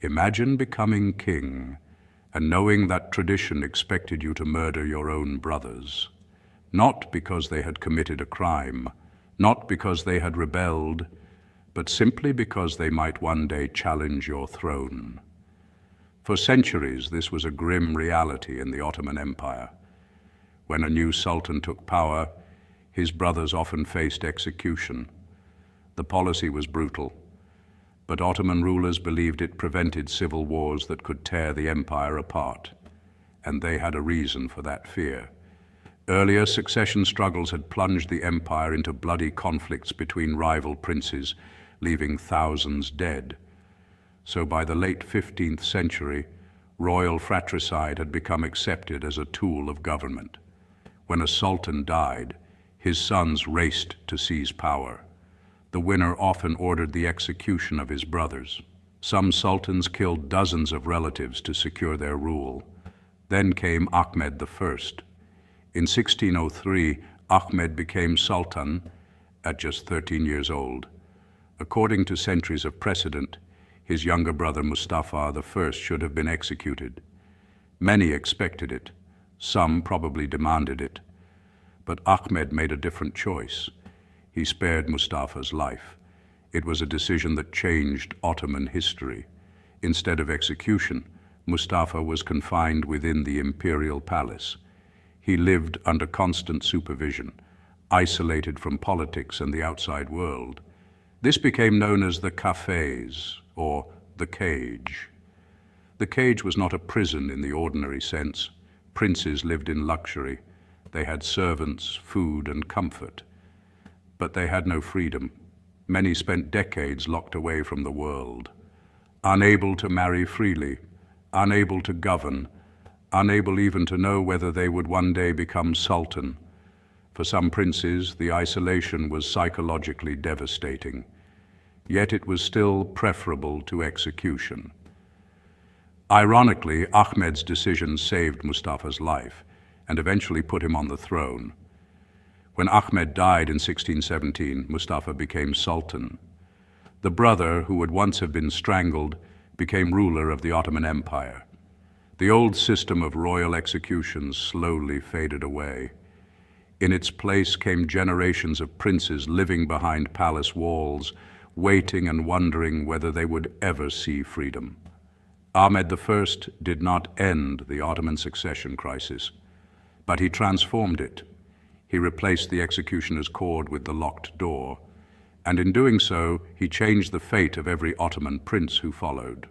Imagine becoming king and knowing that tradition expected you to murder your own brothers, not because they had committed a crime, not because they had rebelled, but simply because they might one day challenge your throne. For centuries, this was a grim reality in the Ottoman Empire. When a new sultan took power, his brothers often faced execution. The policy was brutal, but Ottoman rulers believed it prevented civil wars that could tear the empire apart, and they had a reason for that fear. Earlier succession struggles had plunged the empire into bloody conflicts between rival princes, leaving thousands dead. So by the late 15th century, royal fratricide had become accepted as a tool of government. When a sultan died, his sons raced to seize power. The winner often ordered the execution of his brothers. Some sultans killed dozens of relatives to secure their rule. Then came Ahmed I. In 1603, Ahmed became sultan at just 13 years old. According to centuries of precedent, his younger brother Mustafa I should have been executed. Many expected it. Some probably demanded it. But Ahmed made a different choice. He spared Mustafa's life. It was a decision that changed Ottoman history. Instead of execution, Mustafa was confined within the imperial palace. He lived under constant supervision, isolated from politics and the outside world. This became known as the cafés, or the cage. The cage was not a prison in the ordinary sense. Princes lived in luxury. They had servants, food, and comfort. But they had no freedom. Many spent decades locked away from the world, unable to marry freely, unable to govern, unable even to know whether they would one day become sultan. For some princes, the isolation was psychologically devastating. Yet it was still preferable to execution. Ironically, Ahmed's decision saved Mustafa's life and eventually put him on the throne. When Ahmed died in 1617, Mustafa became sultan. The brother, who would once have been strangled, became ruler of the Ottoman Empire. The old system of royal executions slowly faded away. In its place came generations of princes living behind palace walls, waiting and wondering whether they would ever see freedom. Ahmed I did not end the Ottoman succession crisis, but he transformed it. He replaced the executioner's cord with the locked door, and in doing so, he changed the fate of every Ottoman prince who followed.